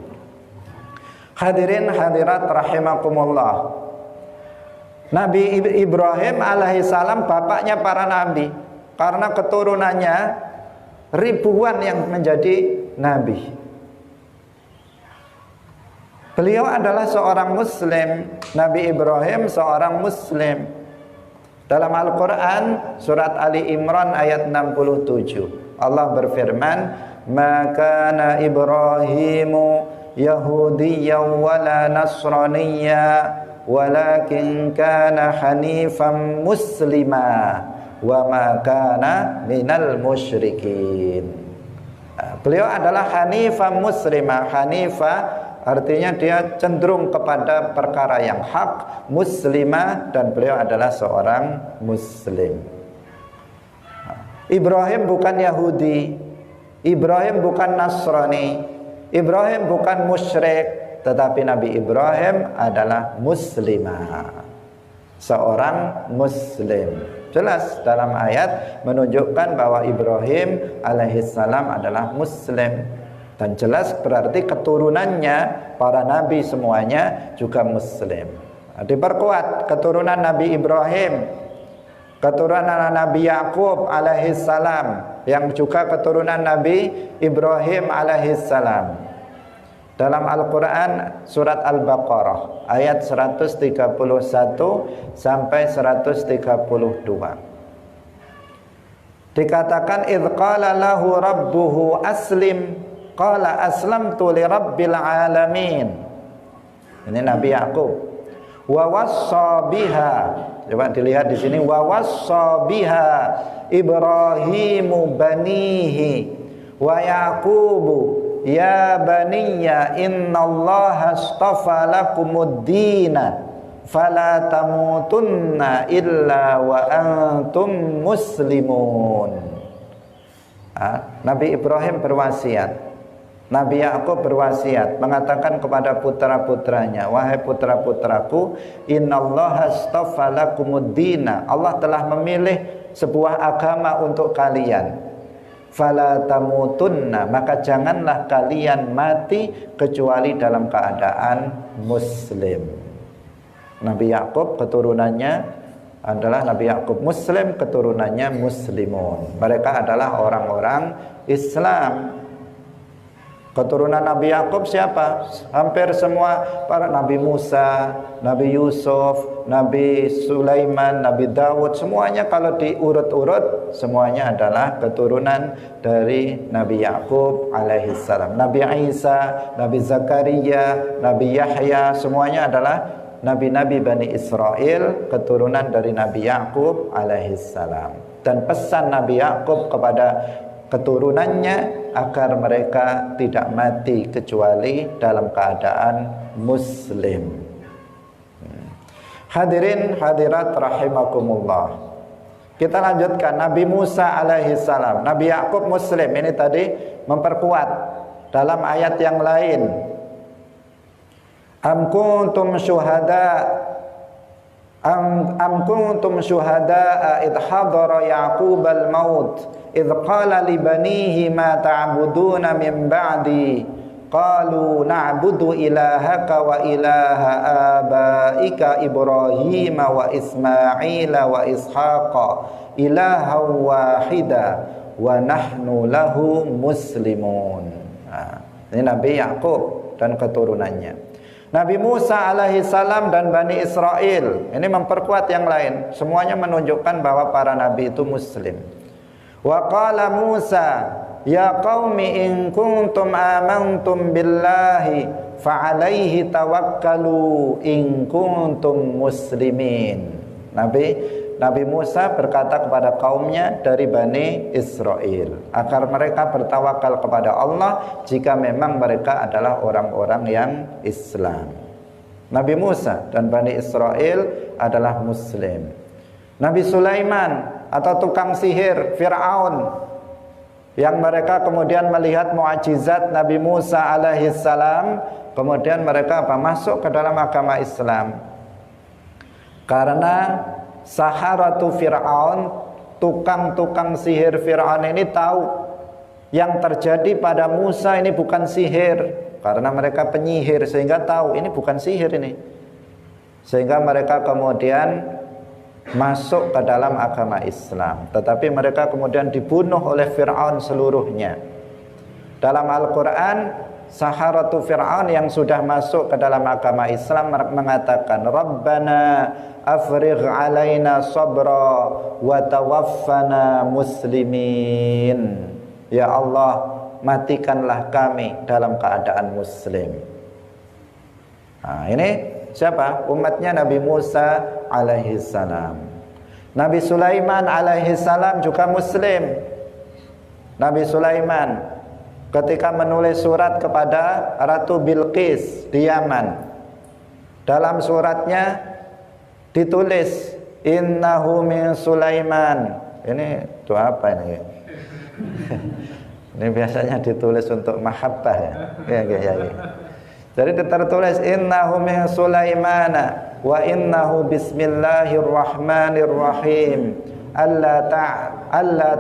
Hadirin hadirat rahimakumullah. Nabi Ibrahim alaihissalam bapaknya para nabi, karena keturunannya ribuan yang menjadi nabi. Beliau adalah seorang muslim. Nabi Ibrahim seorang muslim. Dalam Al-Quran surat Ali Imran ayat 67 Allah berfirman, "Ma kana Ibrahimu Yahudiyyan wala Nasraniyya walakin kana hanifan muslima wa ma kana minal musyrikin." Beliau adalah hanifan muslima. Hanifah artinya dia cenderung kepada perkara yang hak, muslimah, dan beliau adalah seorang muslim. Ibrahim bukan Yahudi, Ibrahim bukan Nasrani, Ibrahim bukan musyrik, tetapi Nabi Ibrahim adalah muslimah, seorang muslim. Jelas dalam ayat menunjukkan bahwa Ibrahim alaihissalam adalah muslim. Dan jelas berarti keturunannya para nabi semuanya juga muslim. Diperkuat keturunan Nabi Ibrahim, keturunan Nabi Yakub alaihissalam, yang juga keturunan Nabi Ibrahim alaihissalam. Dalam Al-Quran surat Al-Baqarah ayat 131 sampai 132 dikatakan, "Idz qala lahu rabbuhu aslim qala aslamtu li rabbil alamin." Ini Nabi Yakub. Wa wassa biha, coba dilihat di sini, wa wassa biha Ibrahimu banihi wa Yaqubu ya baniya innallaha astafa lakumud-dina fala tamutunna illa wa antum muslimun. Nabi Ibrahim berwasiat, Nabi Yakub berwasiat, mengatakan kepada putra-putranya, "Wahai putra-putraku, innallaha astafa lakumud-dina." Allah telah memilih sebuah agama untuk kalian. Fala tamutunna, maka janganlah kalian mati kecuali dalam keadaan muslim. Nabi Yakub keturunannya adalah Nabi Yakub muslim, keturunannya muslimun. Mereka adalah orang-orang Islam. Keturunan Nabi Yakub siapa? Hampir semua para Nabi Musa, Nabi Yusuf, Nabi Sulaiman, Nabi Daud, semuanya kalau diurut-urut semuanya adalah keturunan dari Nabi Yakub alaihissalam. Nabi Isa, Nabi Zakaria, Nabi Yahya, semuanya adalah nabi-nabi Bani Israel, keturunan dari Nabi Yakub alaihissalam. Dan pesan Nabi Yakub kepada keturunannya agar mereka tidak mati kecuali dalam keadaan muslim. Hadirin hadirat rahimakumullah. Kita lanjutkan. Nabi Musa alaihissalam, Nabi Yakub muslim. Ini tadi memperkuat dalam ayat yang lain. Am kuntum syuhada idh hadara Yaqub al-maut idh qala li banihi ma ta'buduna min ba'di qalu na'budu ilahaka wa ilaha abaika Ibrahim wa Ismail wa Ishaqa ilaha wahida wa nahnu lahu muslimun. Nah, ini Nabi Yakub dan keturunannya. Nabi Musa alaihi salam dan Bani Israel ini memperkuat yang lain. Semuanya menunjukkan bahwa para nabi itu muslim. Wa qala Musa ya qaumi in kuntum amantum billahi fa alaihi tawakkalu in kuntum muslimin. Nabi Musa berkata kepada kaumnya dari Bani Israel agar mereka bertawakal kepada Allah jika memang mereka adalah orang-orang yang Islam. Nabi Musa dan Bani Israel adalah muslim. Nabi Sulaiman atau tukang sihir Fir'aun yang mereka kemudian melihat mukjizat Nabi Musa alaihissalam, kemudian mereka masuk ke dalam agama Islam. Karena saharatu Fir'aun, tukang-tukang sihir Fir'aun ini tahu yang terjadi pada Musa ini bukan sihir, karena mereka penyihir sehingga tahu ini bukan sihir ini. Sehingga mereka kemudian masuk ke dalam agama Islam. Tetapi mereka kemudian dibunuh oleh Fir'aun seluruhnya. Dalam Al-Quran, saharatu Fir'aun yang sudah masuk ke dalam agama Islam mengatakan, Rabbana afrigh alaina sabra wa tawaffana muslimin. Ya Allah, matikanlah kami dalam keadaan muslim. Nah, ini siapa? Umatnya Nabi Musa alaihissalam. Nabi Sulaiman alaihissalam juga muslim. Nabi Sulaiman ketika menulis surat kepada Ratu Bilqis di Yaman, dalam suratnya ditulis innahu min Sulaiman. Ini doa apa ini? Ini biasanya ditulis untuk mahabbah ya. Ya. Jadi tertulis innahu min Sulaimana wa innahu bismillahirrahmanirrahim alla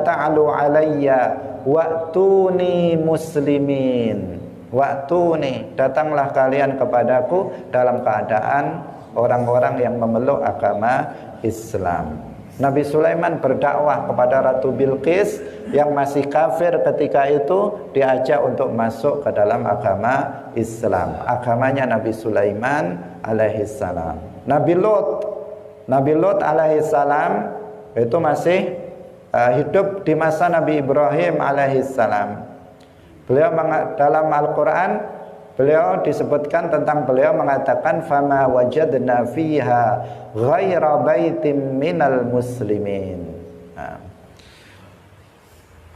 ta'lu alayya wa'tuni muslimin. Wa'tuni, datanglah kalian kepadaku dalam keadaan orang-orang yang memeluk agama Islam. Nabi Sulaiman berdakwah kepada Ratu Bilqis yang masih kafir ketika itu, diajak untuk masuk ke dalam agama Islam, agamanya Nabi Sulaiman alaihissalam. Nabi Lut alaihissalam itu masih hidup di masa Nabi Ibrahim alaihissalam. Beliau dalam Al-Quran beliau disebutkan tentang beliau mengatakan fama wajadna fiha ghaira baitim minal muslimin. Nah.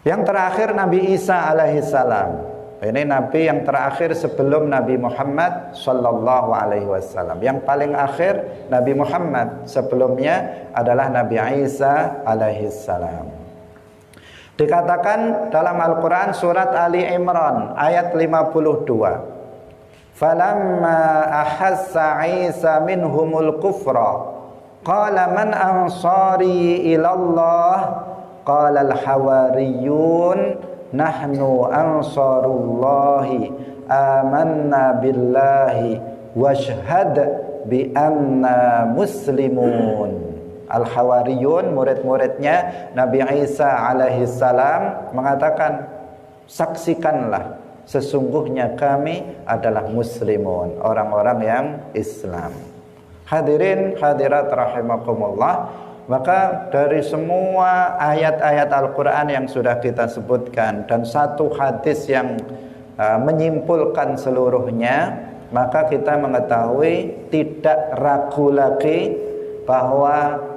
Yang terakhir Nabi Isa alaihissalam. Ini nabi yang terakhir sebelum Nabi Muhammad sallallahu alaihi wasallam. Yang paling akhir Nabi Muhammad, sebelumnya adalah Nabi Isa alaihissalam. Dikatakan dalam Al-Quran surat Ali Imran ayat 52. Falamma ahassa Isa minhumul kufra qala man ansari ilallah qala al-hawariyun nahnu ansarullahi amanna billahi washhad bi anna muslimun. Al-hawariyun, murid-muridnya Nabi Isa alaihissalam mengatakan, saksikanlah sesungguhnya kami adalah muslimun, orang-orang yang Islam. Hadirin hadirat rahimakumullah, maka dari semua ayat-ayat Al-Quran yang sudah kita sebutkan dan satu hadis yang menyimpulkan seluruhnya, maka kita mengetahui tidak ragu lagi bahwa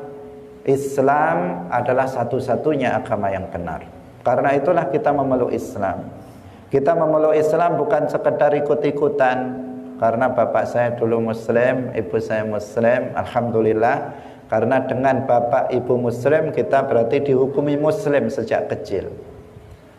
Islam adalah satu-satunya agama yang benar. Karena itulah kita memeluk Islam. Kita memeluk Islam bukan sekedar ikut-ikutan. Karena bapak saya dulu muslim, ibu saya muslim, alhamdulillah. Karena dengan bapak ibu muslim, kita berarti dihukumi muslim sejak kecil.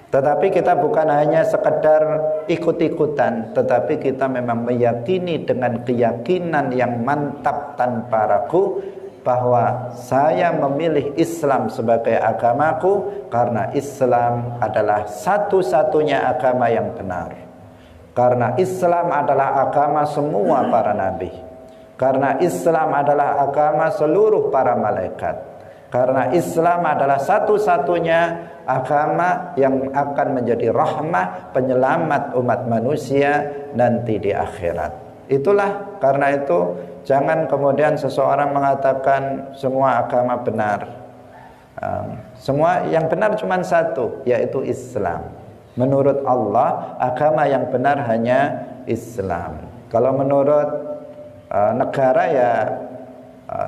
Tetapi kita bukan hanya sekedar ikut-ikutan, tetapi kita memang meyakini dengan keyakinan yang mantap tanpa ragu bahwa saya memilih Islam sebagai agamaku karena Islam adalah satu-satunya agama yang benar. Karena Islam adalah agama semua para nabi. Karena Islam adalah agama seluruh para malaikat. Karena Islam adalah satu-satunya agama yang akan menjadi rahmah, penyelamat umat manusia nanti di akhirat. Itulah karena itu jangan kemudian seseorang mengatakan semua agama benar. Semua yang benar cuma satu, yaitu Islam. Menurut Allah, agama yang benar hanya Islam. Kalau menurut negara ya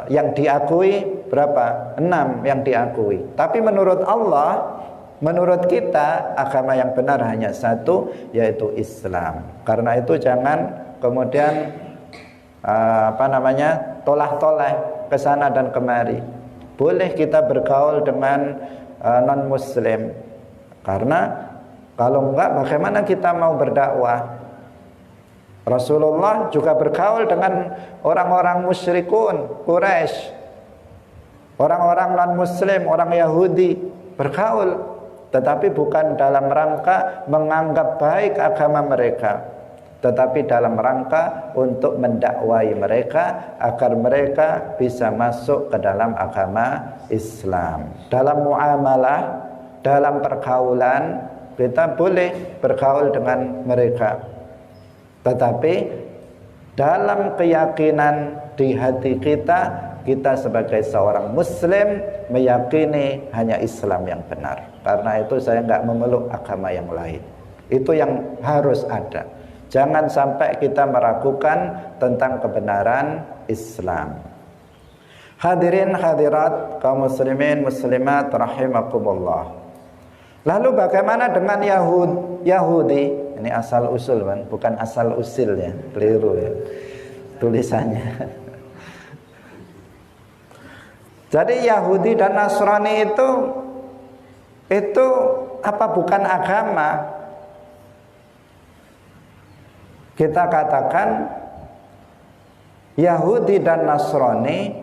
yang diakui berapa? 6 yang diakui. Tapi menurut Allah, menurut kita agama yang benar hanya satu, yaitu Islam. Karena itu jangan kemudian tolah-tolah ke sana dan kemari. Boleh kita bergaul dengan non muslim, karena kalau enggak bagaimana kita mau berdakwah? Rasulullah juga bergaul dengan orang-orang musyrikun Quraisy, orang-orang non muslim, orang Yahudi, bergaul, tetapi bukan dalam rangka menganggap baik agama mereka, tetapi dalam rangka untuk mendakwai mereka agar mereka bisa masuk ke dalam agama Islam. Dalam muamalah, dalam pergaulan, kita boleh bergaul dengan mereka, tetapi dalam keyakinan di hati kita, kita sebagai seorang muslim meyakini hanya Islam yang benar. Karena itu saya nggak memeluk agama yang lain. Itu yang harus ada. Jangan sampai kita meragukan tentang kebenaran Islam. Hadirin hadirat kaum muslimin muslimat rahimakumullah. Lalu bagaimana dengan Yahudi? Ini asal usul kan, bukan asal usil ya, keliru ya tulisannya. Jadi Yahudi dan Nasrani itu apa bukan agama? Kita katakan Yahudi dan Nasrani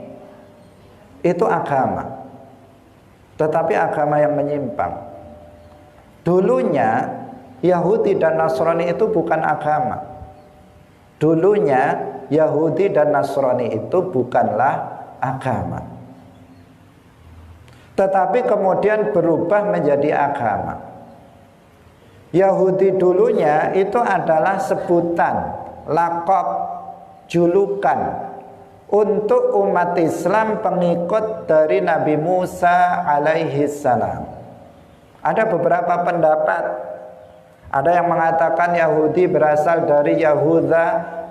itu agama, tetapi agama yang menyimpang. Dulunya Yahudi dan Nasrani itu bukan agama. Dulunya Yahudi dan Nasrani itu bukanlah agama, tetapi kemudian berubah menjadi agama. Yahudi dulunya itu adalah sebutan, laqab, julukan untuk umat Islam pengikut dari Nabi Musa alaihi salam. Ada beberapa pendapat. Ada yang mengatakan Yahudi berasal dari Yahuda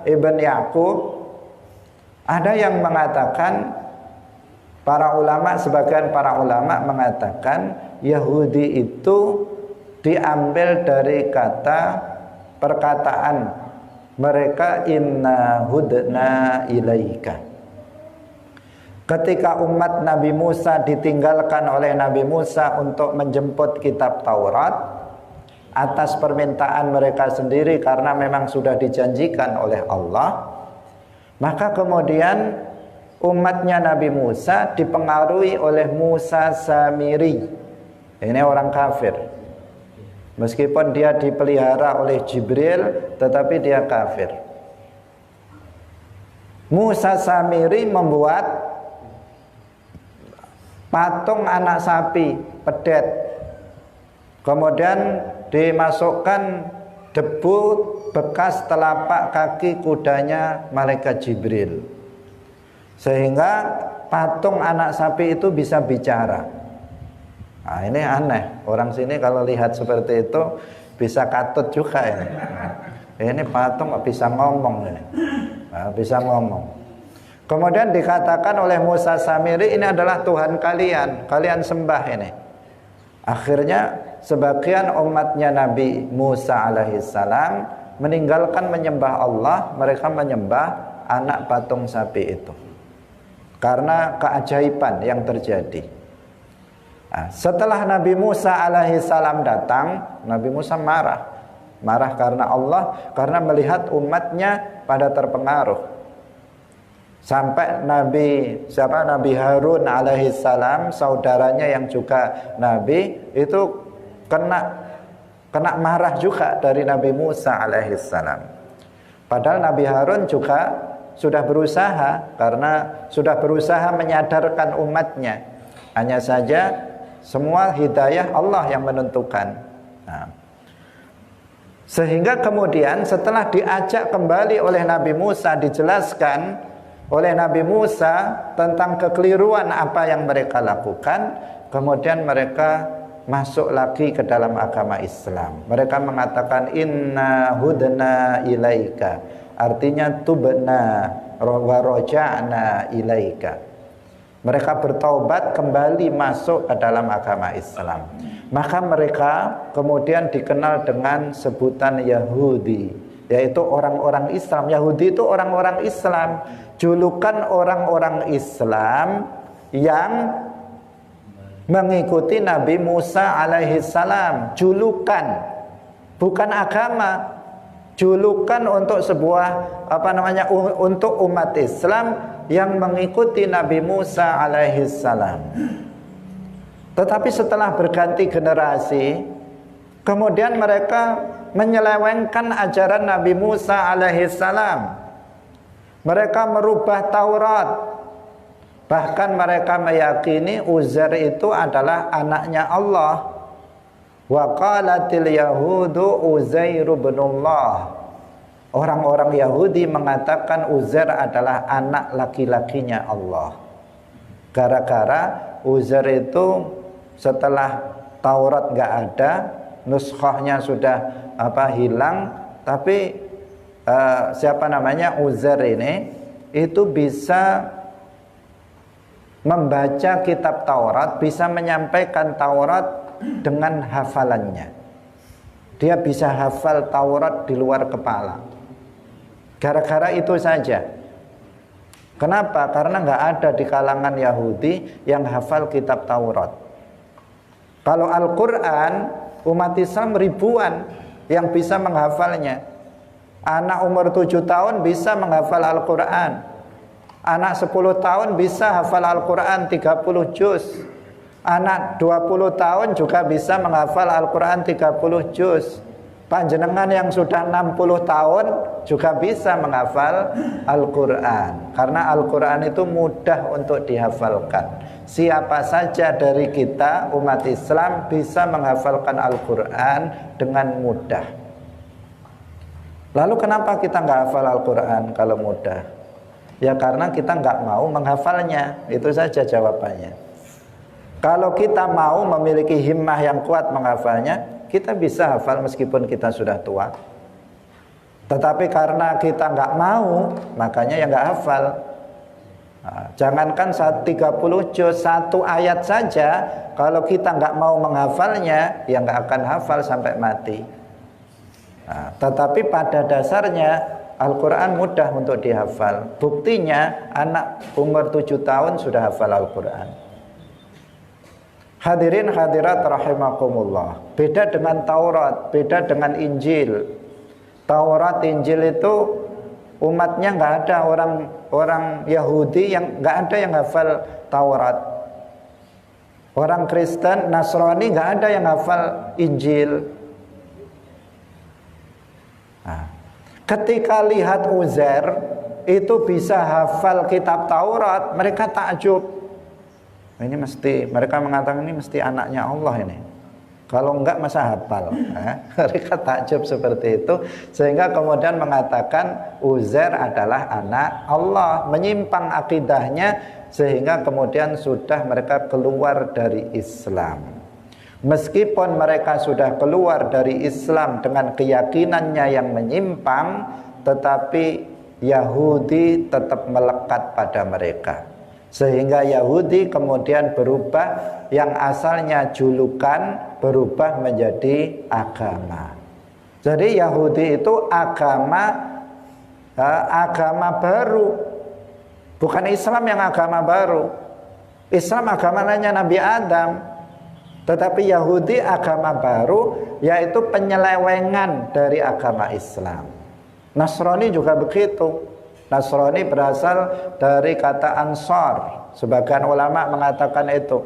ibn Yakub. Ada yang mengatakan, sebagian para ulama mengatakan Yahudi itu diambil dari perkataan mereka, inna hudna ilaika. Ketika umat Nabi Musa ditinggalkan oleh Nabi Musa untuk menjemput kitab Taurat atas permintaan mereka sendiri karena memang sudah dijanjikan oleh Allah, maka kemudian umatnya Nabi Musa dipengaruhi oleh Musa Samiri. Ini orang kafir. Meskipun dia dipelihara oleh Jibril, tetapi dia kafir. Musa Samiri membuat patung anak sapi, pedet. Kemudian dimasukkan debu bekas telapak kaki kudanya malaikat Jibril. Sehingga patung anak sapi itu bisa bicara. Nah, ini aneh. Orang sini kalau lihat seperti itu bisa katut juga ini. Ini patung bisa ngomong ini. Nah, bisa ngomong. Kemudian dikatakan oleh Musa Samiri, ini adalah Tuhan kalian, kalian sembah ini. Akhirnya sebagian umatnya Nabi Musa alaihissalam meninggalkan menyembah Allah, mereka menyembah anak patung sapi itu karena keajaiban yang terjadi. Nah, setelah Nabi Musa alaihissalam datang, Nabi Musa marah karena Allah, karena melihat umatnya pada terpengaruh. Sampai Nabi Harun alaihissalam, saudaranya yang juga Nabi, itu kena kena marah juga dari Nabi Musa alaihissalam. Padahal Nabi Harun juga sudah berusaha, karena sudah berusaha menyadarkan umatnya. Hanya saja semua hidayah Allah yang menentukan. Nah, sehingga kemudian setelah diajak kembali oleh Nabi Musa, dijelaskan oleh Nabi Musa tentang kekeliruan apa yang mereka lakukan, kemudian mereka masuk lagi ke dalam agama Islam. Mereka mengatakan inna hudna ilaika, artinya tubna wa raja'na ilaika. Mereka bertaubat kembali masuk ke dalam agama Islam. Maka mereka kemudian dikenal dengan sebutan Yahudi, yaitu orang-orang Islam. Yahudi itu orang-orang Islam, julukan orang-orang Islam yang mengikuti Nabi Musa alaihissalam. Julukan, bukan agama. Julukan untuk sebuah untuk umat Islam yang mengikuti Nabi Musa alaihissalam. Tetapi setelah berganti generasi, kemudian mereka menyelewengkan ajaran Nabi Musa alaihissalam. Mereka merubah Taurat. Bahkan mereka meyakini Uzair itu adalah anaknya Allah. Wa qalatil yahudu Uzair ibnullah. Orang-orang Yahudi mengatakan Uzair adalah anak laki-lakinya Allah. Gara-gara Uzair itu setelah Taurat nggak ada, nuskhahnya sudah hilang, tapi Uzair ini itu bisa membaca kitab Taurat, bisa menyampaikan Taurat dengan hafalannya. Dia bisa hafal Taurat di luar kepala. Gara-gara itu saja. Kenapa? Karena nggak ada di kalangan Yahudi yang hafal kitab Taurat. Kalau Al-Quran, umat Islam ribuan yang bisa menghafalnya. Anak umur 7 tahun bisa menghafal Al-Quran. Anak 10 tahun bisa hafal Al-Quran 30 juz. Anak 20 tahun juga bisa menghafal Al-Quran 30 juz. Panjenengan yang sudah 60 tahun juga bisa menghafal Al-Quran. Karena Al-Quran itu mudah untuk dihafalkan. Siapa saja dari kita umat Islam bisa menghafalkan Al-Quran dengan mudah. Lalu kenapa kita nggak hafal Al-Quran kalau mudah? Ya karena kita nggak mau menghafalnya. Itu saja jawabannya. Kalau kita mau memiliki himmah yang kuat menghafalnya, kita bisa hafal meskipun kita sudah tua. Tetapi karena kita nggak mau, makanya ya nggak hafal. Nah, jangankan 30 juz, 1 ayat saja, kalau kita nggak mau menghafalnya, ya nggak akan hafal sampai mati. Nah, tetapi pada dasarnya Al-Quran mudah untuk dihafal. Buktinya anak umur 7 tahun sudah hafal Al-Quran. Hadirin hadirat rahimakumullah. Beda dengan Taurat, beda dengan Injil. Taurat, Injil itu umatnya nggak ada orang Yahudi yang nggak ada yang hafal Taurat. Orang Kristen, Nasrani nggak ada yang hafal Injil. Nah, ketika lihat Uzair itu bisa hafal kitab Taurat, mereka takjub. Ini mesti, mereka mengatakan ini mesti anaknya Allah ini. Kalau enggak masa hafal. Mereka takjub seperti itu, sehingga kemudian mengatakan Uzair adalah anak Allah, menyimpang akidahnya, sehingga kemudian sudah mereka keluar dari Islam. Meskipun mereka sudah keluar dari Islam dengan keyakinannya yang menyimpang, tetapi Yahudi tetap melekat pada mereka. Sehingga Yahudi kemudian berubah, yang asalnya julukan berubah menjadi agama. Jadi Yahudi itu agama baru. Bukan Islam yang agama baru. Islam agamanya Nabi Adam. Tetapi Yahudi agama baru, yaitu penyelewengan dari agama Islam. Nasrani juga begitu. Nasrani berasal dari kata Ansar. Sebagian ulama mengatakan itu.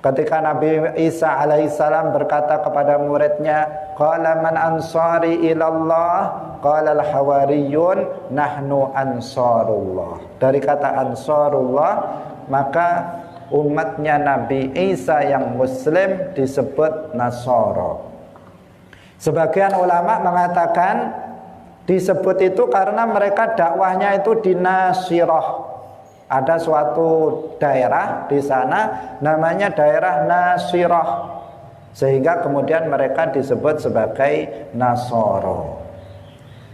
Ketika Nabi Isa alaihissalam berkata kepada muridnya, qala man ansari ilallah, qala al-hawariyun nahnu ansarullah. Dari kata ansarullah, maka umatnya Nabi Isa yang muslim disebut Nasara. Sebagian ulama mengatakan disebut itu karena mereka dakwahnya itu di Nasirah. Ada suatu daerah di sana namanya daerah Nasirah, sehingga kemudian mereka disebut sebagai Nasoro.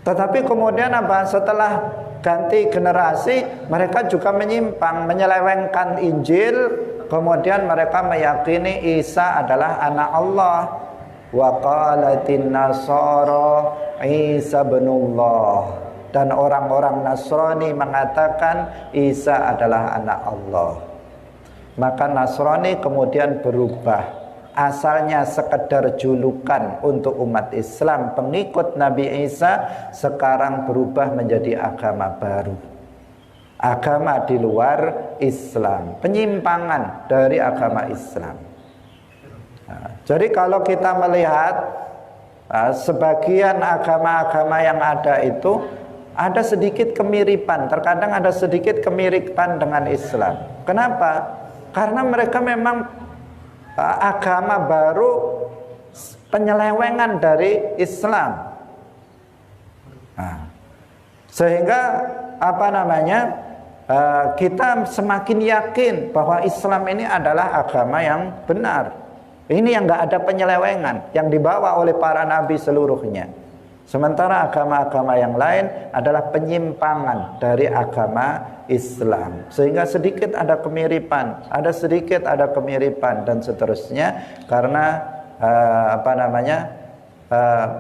Tetapi kemudian apa? Setelah ganti generasi, mereka juga menyimpang, menyelewengkan Injil. Kemudian mereka meyakini Isa adalah anak Allah. Wa qalatin nasara Isa ibnullah. Dan orang-orang Nasrani mengatakan Isa adalah anak Allah. Maka Nasrani kemudian berubah. Asalnya sekedar julukan untuk umat Islam pengikut Nabi Isa, sekarang berubah menjadi agama baru, agama di luar Islam, penyimpangan dari agama Islam. Jadi kalau kita melihat sebagian agama-agama yang ada itu ada sedikit kemiripan, terkadang ada sedikit kemiripan dengan Islam. Kenapa? Karena mereka memang agama baru, penyelewengan dari Islam. Sehingga kita semakin yakin bahwa Islam ini adalah agama yang benar. Ini yang nggak ada penyelewengan, yang dibawa oleh para nabi seluruhnya. Sementara agama-agama yang lain adalah penyimpangan dari agama Islam. Sehingga sedikit ada kemiripan, dan seterusnya. Karena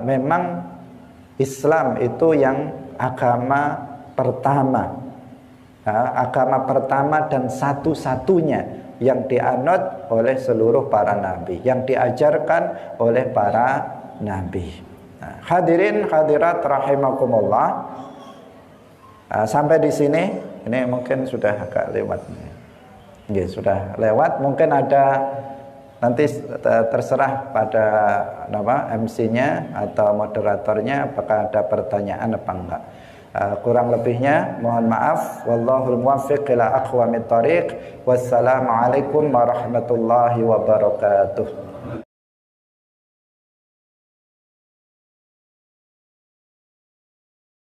memang Islam itu yang agama pertama, agama pertama dan satu-satunya yang dianut oleh seluruh para nabi, yang diajarkan oleh para nabi. Hadirin hadirat rahimakumullah, sampai di sini. Ini mungkin sudah agak lewat. Ya, sudah lewat. Mungkin ada, nanti terserah pada MC-nya atau moderatornya apakah ada pertanyaan apa enggak. Kurang lebihnya mohon maaf. Wallahul muwaffiq ila aqwamit thoriq. Wassalamualaikum warahmatullahi wabarakatuh.